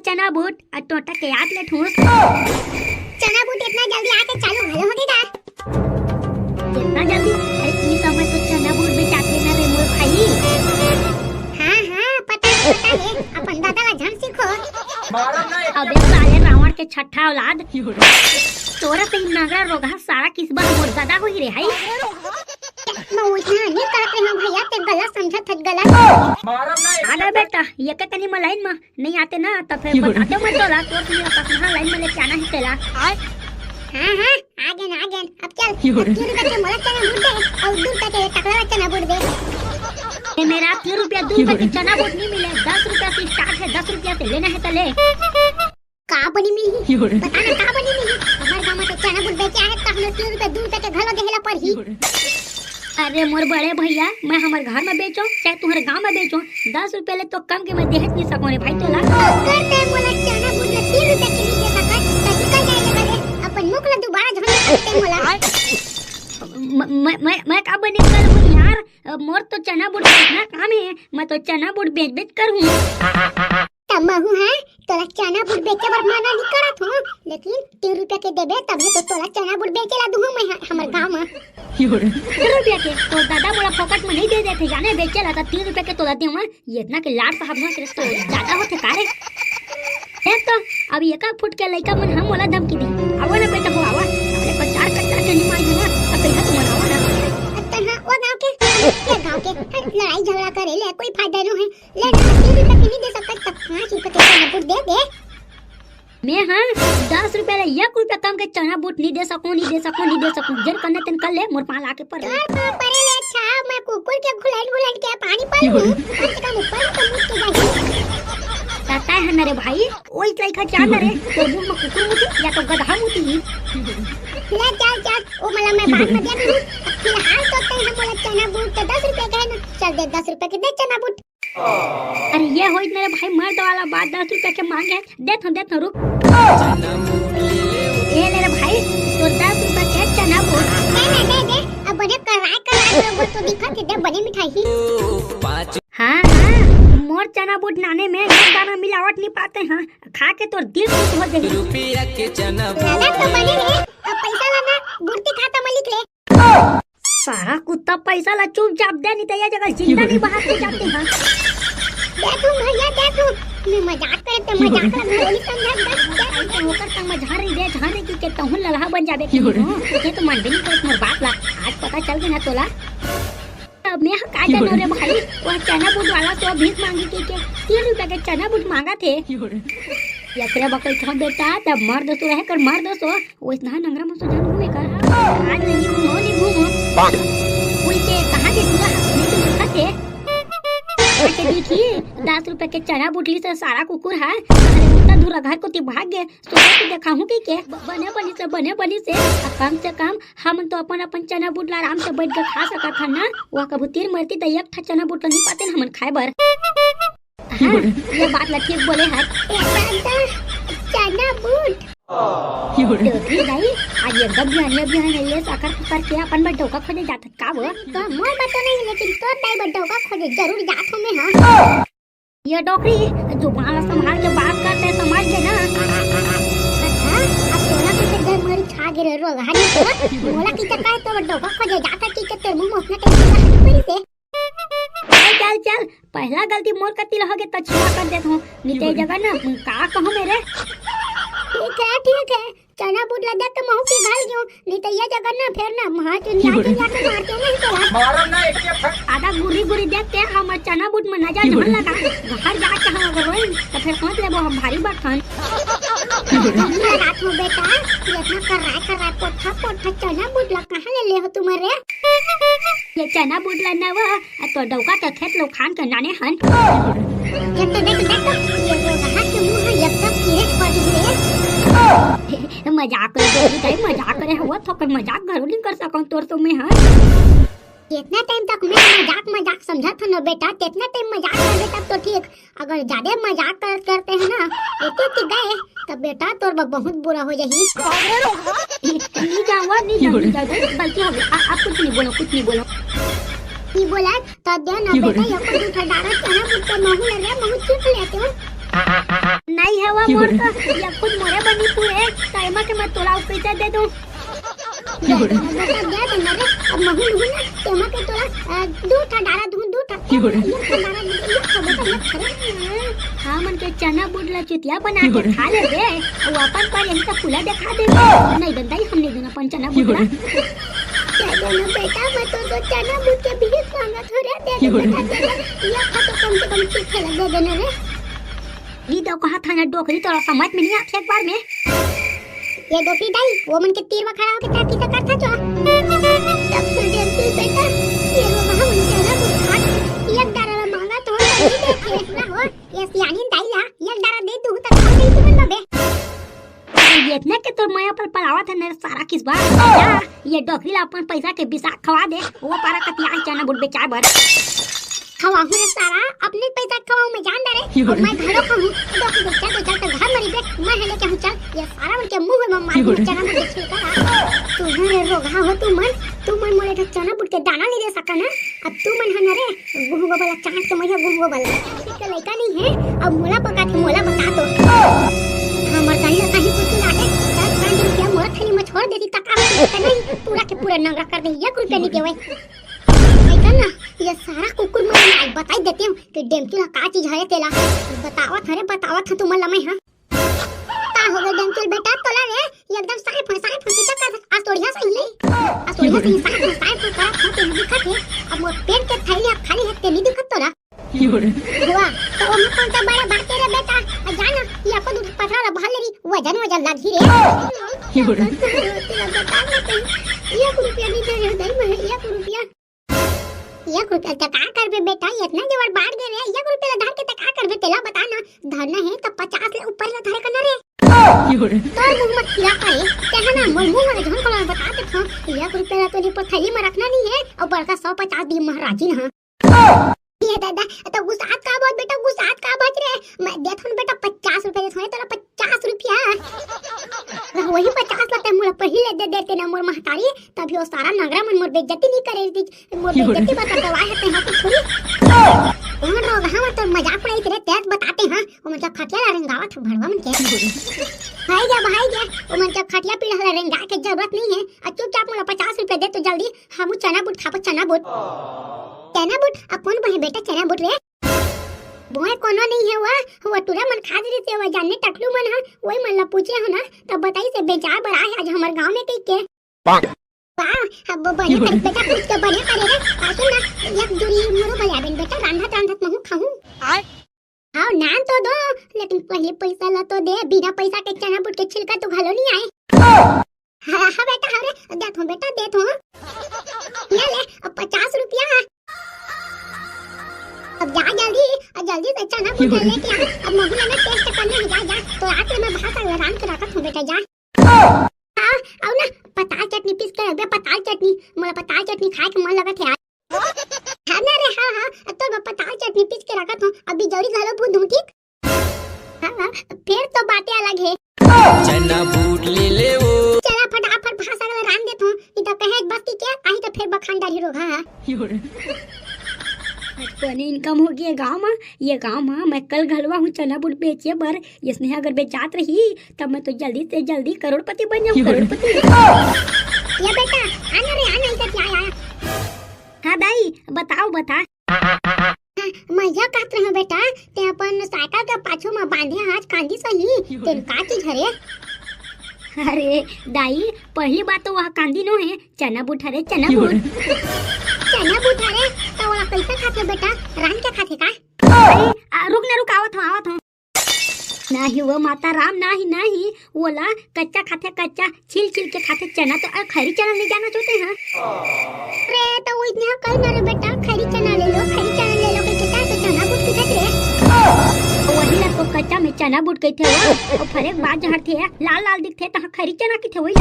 चना बूट और टोटा के याद ले ठूस। चना बूट इतना जल्दी आके चालू भलो होगेगा? इतना जल्दी? अरे ई समय तो चना बूट बेचाते ना रे मोर भाई। हाँ पता है अपन दादा ला झन सीखो। अबे साले रावण के छठा औलाद तोरा से नगरा रोगा सारा किस्बा मोर दादा होई रे हाई। मैं उतना नहीं करते हूं भैया, ते गलत समझत है गलत। आना बेटा ये के कनी में लाइन में नहीं आते ना तो फिर बताते मत तोला तो फिर कहां लाइन में लेके आना है तेला। हाँ आगे अब चल 30 रुपए के मोला चना बूट दे और 2 रुपए के टकला चना बूट दे। ये मेरा 30 रुपया 2 रुपए के चना बूट नहीं मिले, 10 रुपया से स्टार्ट है, 10 रुपया से लेना है तो ले। का बनी मिली बताना का बनी मिली? हमार गांव में तो चना बूट बेचे है तो हमने 30 रुपए 2 रुपए के घलो देहला पर ही। अरे मोर बड़े भैया मैं हमारे घर में बेचो चाहे तुम्हारे गांव में बेचो 10 रुपए ले तो कम के मैं देहत नहीं सकूं रे भाई तोला। करते मोला चना बूट ले 3 रुपए के नहीं दे सकत तो निकल जाएगा रे अपन मुख ला दोबारा झन करते मोला। मैं का बने करूं यार, मोर तो चना बूट बेचना काम है, मैं तो चना बूट बेच कर हूं। तमहु है तोला चना बूट बेचे बर मना नहीं करत हूं, लेकिन 3 रुपए के देबे तभी तो तोला चना बूट बेचेला दूं मैं हमर गांव में। 3 रुपया के तो दादा मोला फोकट में नहीं दे देते जाने बेचेला तो 3 रुपया के तोला देऊं मैं। ये इतना के लाड साहब ना करे तो ज्यादा होते कारे। देख तो अब एक फुट के लइका मन हम मोला धमकी दी आवा ना बेटा हो आवा अरे कचार कचार के नहीं मारी है ना तो कहिया तुम आवा ना। तना वो गांव के लड़ाई झगड़ा करे ले कोई फायदा नहीं है। ले 3 रुपए के नहीं दे सकत तो 5 रुपए के चना बूट दे दे। मैं 10 रुपया ले 1 रुपया कम के चना बूट नहीं दे सकूं जन करने तन कर ले मोर पाल आके पर परे ले अच्छा मैं कुकुर के घुलट के पानी पालूं कम से कम ऊपर तो मुझ के जाही पता है ना रे भाई ओई लइका चाल रे तो मुंह में कुकुर मुती या तो गधा मुती। ले चल ओ मला मैं बाद में दे दूं। फिलहाल तो तै हम बोला चना बूट तो 10 रुपए का है ना, चल दे 10 रुपए के दे चना बूट। अरे ये होई मेरे भाई मर्द वाला बात 10 रुपए के मांगे दे तो रुक। ये ले रे भाई तो 10 रुपए के चना बूट दे अब बने कराए वो तो दिखा के दे बने मिठाई। हाँ मोर चना बूट नाने में एक दाना मिलावट नहीं पाते हैं, खा के तो दिल खुश हो जाएगी। रुपया के चना लाला तो बने रे अब पैसा लाना गुड़ती खाता में लिख ले। सारा कुत्ता पैसा ला चुपचाप दे नहीं तो ये जगह जिंदा नहीं बाहर से जाते हैं। देखो भैया देखो मैं मजाक करते मजाक ला घरोली समझा ऐसे होकर तंग में झाड़ रही दे झाड़ रही कि तहुन लल्हा बन जाबे कि ये तो मन भी नहीं करत मोर बात ला आज पता चल गया ना तोला। अब मैं का जानो रे भाई वो चना बूट वाला तो भीख मांगी के 3 रुपए के चना बूट मांगा थे। यकरे बकल था बेटा तब मार दो तो रह कर मार दो तो वो इतना नंगरा में सो जान घूमे कर आज नहीं घूमो कोई के कहां के पूरा नहीं तो देखा थे के देखिए 10 रुपए के चना बूट ली से सारा कुकुर है अरे उतना दूर घर को ती भाग गए सोचा कि दिखाऊं के बने बनी से कम से कम हम तो अपन चना बूट ला आराम से बैठ के खा सकत था ना। वो कबू तीर मरती तो एक था चना बूट नहीं पाते हमन खाए बर। हाँ, ये बात ला ठीक बोले है चना बूट देखी गई आज ये अभियान ये साकर के अपन बटोका खोजे जात का वो तो मोर बतो नहीं लेकिन तो दाई बटोका खोजे जरूर जात हूं मैं। हां ये डॉक्टरी जो बाला संभाल के बात करते समझ के ना। अच्छा अब तोला के घर मरी छा गिरे रोग हानी तो मोला की चक्कर तो बटोका खोजे जाता की के तेरे मुंह में उसने टेंशन पड़ी से। चल पहला गलती मोर कती रहोगे तो छिपा कर देता हूं नीचे जगह ना का कहूं मेरे। ठीक है चना बूट लगा तो महू की घाल क्यों नहीं तो ये जगह ना फिर ना मार के जाके मारते नहीं तो मारो ना एक फट आधा गुरी देखते हम चना बूट में नजर ढल लगा घर जाके हम अगर रोई तो फिर सोच ले वो हम भारी बात खान रात में बेटा इतना कर रहा पोठा चना बूट ला कहां ले हो तुम्हारे ये चना बूट लाना वो तो डौका के खेत लो खान के नाने हन ये तो देख ये वो कहां के मुंह है एक तक कीड़े पड़ गए। मजाक करे हुआ तो कोई मजाक घरों नहीं कर सकूं तोर तो मैं। हां कितना टाइम तक मैं मजाक समझा था ना बेटा कितना टाइम मजाक कर दे तब तो ठीक, अगर ज्यादा मजाक करते हैं ना इतने गए तब बेटा तोर बहुत बुरा हो जाही। नहीं जाऊंगा गलती हो गई आप कुछ नहीं बोलो की बोला तो दे ना बेटा ये को दूठा डारा चना बूट महू ले महू चीख लेते हो नहीं है वो मोर का या खुद मोरे बनी पूरे टाइम के मैं तोला पैसा दे दूं बेटा दे दे ना रे अब महू लू ना तेमा के तोला दूठा डारा दूठा ये डारा ये खबर ये खरे हाँ मन के चना बुटला चुतिया बना के खा ले बे वो अपन पर यही का फूला दिखा दे नहीं दंदाई हमने देना पन चना बुटला क्या देना बेटा मैं तो चना बूट के भीख मांगा थोड़ा दे दे बेटा ये खा तो कम से कम ठीक लग दे देना रे नी तो कहा था ना डोकरी तो समझ में नहीं आती एक बार में ये डोकरी दाई वो मन के तीर में खड़ा होके ताकी से करता जो तब से डेंटल बेटा ये वो वहां मन चला बुट खा एक डारा मांगा तो नहीं देखे ना हो ये सियानी दाई ला एक डारा दे दूं तक खा नहीं तुम लबे ये इतना के तो मैं पर पलावा था मेरा सारा किस बार ये डोकरी ला अपन पैसा के बिसा खवा दे वो पारा कतिया चना बुट बेचा भर खवाहू रे सारा अपने पैसा खवाऊं मैं जान दे और मैं घरों खाऊं डॉक्टर बच्चा तो चल तो घर मरी बे मैं है लेके चल ये सारा उनके मुंह में मार चना बुट छिलका तू रे रोगा हो तू मन मोले तो चना बुट के दाना नहीं दे सका ना अब तू मन है ना रे गुहू वाला चाट के मैं गुहू वाला इसका लड़का नहीं है अब मोला पका के मोला बता दो हमर दाई ना कहीं कुछ लागे 10 रुपया मोर थैली में छोड़ देती तक नहीं पूरा के पूरा नंगा कर दे 1 रुपया नहीं देवे ना ये सारा कुकुर मैं बताई देती हूँ कि डेमकी ला का चीज है तेला बतावत है तुम लम्हे हां का हो गए डेमकी बेटा तोला रे एकदम सारे फंसी तक कर आसोड़िया सही नहीं आसोड़िया सही सारे कर दिखत है अब मोर पेट के थैली अब खाली है ते नहीं दिखत तोरा हुआ तो हम कौन सा बड़ा बात रे बेटा जाना ये अपन पथरा भाल रे वजन लागी रे तेरा बता ना 1 रुपया नहीं दे दई मैं 1 रुपया 1 रुपया तक का करबे बेटा इतना देवर बाढ़ गए रे 1 रुपया धार के तक का करबे तेला बता ना धरना है तो 50 ले ऊपर ला धारे करना रे तो मुंह मत खिला पाए कहे ना मुंह में झोंक ला बता दे था 1 रुपया तो नहीं थैली में रखना नहीं है और बड़का 150 दी महाराजी ना ये दादा तो गुस्सात का बात बेटा गुस्सात का बात रे मैं देथन बेटा 50 रुपया देथन तेरा 50 रुपया वही 50 लगता है मोर पहिले दे देते ना मोर महतारी तभी वो सारा नगरा मन मोर बेइज्जती नहीं करे थी मोर बेइज्जती बता दवा है हां कुछ थोड़ी और रोग हां तो मजाक उड़ाई तेरे तेज बताते हां वो मतलब खटिया रंगावा था भड़वा मन के भाई जा वो मतलब खटिया पीड़ा रंगा के जरूरत नहीं है चुपचाप मोला 50 रुपया दे तो जल्दी हम चना बुट खाबो चना बुट अपन बहे बेटा चना बुट रे बोए कोनो नहीं है वो टूरा मन खा दे से वो जानने टकलू मन है वही मन ला पूछे हो ना तब बताई से बेचार बड़ा है आज हमार गांव में कई के वाह अब बने कर बेटा कुछ के बने करे रे आसु ना एक दूरी मोरो बयाबेन बेटा रांधत महू खाऊं हां नान तो दो लेकिन पहले पैसा ला तो दे बिना पैसा के चना बुट के छिलका तो घालो नहीं आए हां बेटा रे दे दो ये ले 50 रुपया अब जा जल्दी से चना बुट लेके आ अब महू ने टेस्ट करना है जा तो रात में भाषा लड़ान के रखत हूं बेटा जा हां आओ ना पताल चटनी पीस के रख दे पताल चटनी मोला पताल चटनी खाए के मन लगत है हां ना रे हां तो मैं पताल चटनी पीस के रखत हूं अभी जल्दी घालो बुंद दूं ठीक हां फिर तो बातें अलग है चना बूट ले ले वो चला फटाफट भाषा लड़ान दे तू ई तो कहे बस्ती के आई तो फिर बखानदारी रोगा बने इनकम हो गया गाँव में ये गाँव में मैं कल घलवा हूँ चना बुट बेचे बर ये स्नेहा अगर बेचात रही तब मैं तो जल्दी से जल्दी करोड़पति बन जाऊँ करोड़पति ये बेटा आना इधर क्या आया हाँ दाई बताओ बता मैं यह कहत रहा बेटा ते अपन साइकिल के पाछू में बांधे आज कांदी सही तेन का चीज हरे अरे दाई पहली बात तो वह कांदी नो है चना बुट हरे चना बुट हरे तो वाला कैसे खाते बेटा राम के खाते का रुक आवत हूँ नहीं वो माता राम नहीं बोला कच्चा खाते कच्चा छिल के खाते चना तो खरी चना नहीं जाना चाहते हैं रे तो वो इतना कल ना रे बेटा खरी चना ले लो के कितना तो चना बुट की रे वही ला तो कच्चा में चना बुट के थे और फरेक बात जहर थे लाल दिखते तो खरी चना की थे वही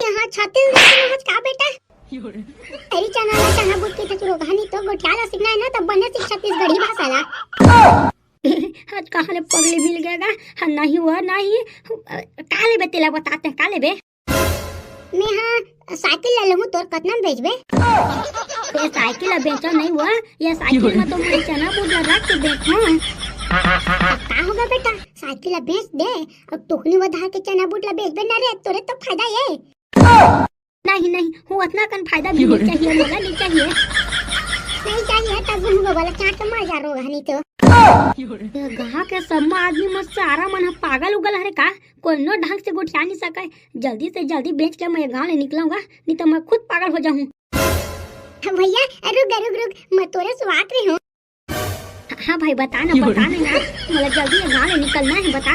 यहाँ 36 में का बेटा खरी चना बुट के तो रोगानी तो गोठियाला सीखना है ना तब बने सिख छत्तीसगढ़ी भाषा ला आज कहाँ ले पगले मिल गएगा हाँ नहीं हुआ नहीं काले बे तेला बताते हैं काले बे मैं हाँ साइकिल ले लूँ तोर कितना में बेचबे ये साइकिल बेचो नहीं हुआ ये साइकिल में तो मैं चना बुट लगा के बेचूं का होगा बेटा, साइकिल ला बेच दे और टोकनी वधा के चना बूट ला बेच दे ना रे, तोरे तो फायदा ये। नहीं नहीं, वो इतना कन फायदा भी नहीं चाहिए, मोला नहीं चाहिए। नहीं चाहिए तब हुआ वाला चाट के मर जा रोगा नहीं तो। गाँव के सब आदमी में सारा मन पागल उगल है का, कोनो ढंग से गोठिया नहीं सके। जल्दी से जल्दी बेच के मैं गाँव ले निकलूंगा, नहीं तो मैं खुद पागल हो जाऊँ। भैया रुक रुक रुक, मैं तोरे स्वाद रही हूँ। हाँ भाई बता ना यार, मतलब जल्दी गाँव ले निकलना है, बता।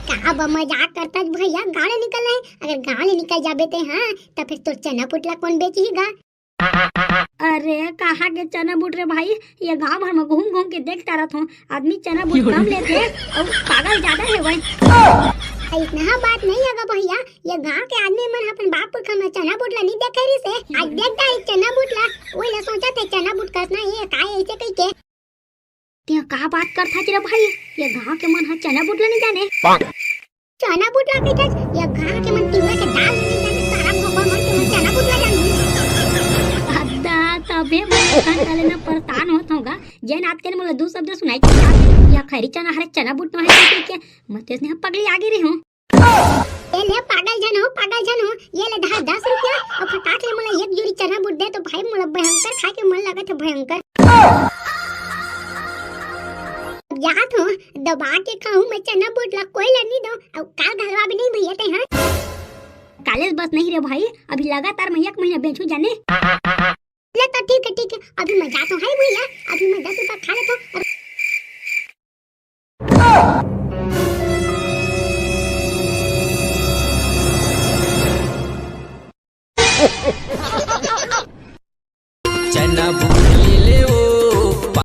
का बा मजाक करता है भैया, गाँव ले निकलना है। अगर गाँव ले निकल जाबे ते हाँ तो फिर तो चना पुटला कौन बेचेगा? अरे कहाँ के चना बूट रे भाई, ये गाँव भर में घूम घूम के देखता रहता हूँ, आदमी चना बूट कम लेते और पागल ज्यादा है भाई। इतना बात नहीं है भैया, ये गांव के आदमी मन अपन बाप पुरखा में चना बुटला नहीं देखे रही से। आज देखता है चना बुटला, वही ला सोचा थे चना बुट कसना ये काय ऐसे कह के। ते का बात करता रे भाई, ये गाँव के मन चना बुटला नहीं जाने। चना बुटला कहता ये गांव के मन तिवरा के दाल नहीं जाने, सारा भगवा मन के मन चना बुटला जाने। अद्दा तबे मैं दुकान डाले ना परेशान होता होगा, जैन आपके ने मुझे दो शब्द सुनाई थी या खैरी चना हरे चना बुट में है के मैं तो इसने पगली आगे रही हूँ। ये ले पागल जन हो, ये ले 10 रुपया और फटाक ले मुझे एक जोड़ी चना बुट दे तो भाई मुझे भयंकर खा के मन लगा था भयंकर। याद हो दबा के खाऊं मैं चना बुटला, कोई लड़नी दो और काल घरवा भी नहीं भैया ते हाँ। कॉलेज बस नहीं रे भाई, अभी लगातार मैं 1 महीना बेचू जाने। ले तो ठीक है, अभी मैं जाता हूँ भैया, अभी मैं 10 रुपया खा लेता हूँ।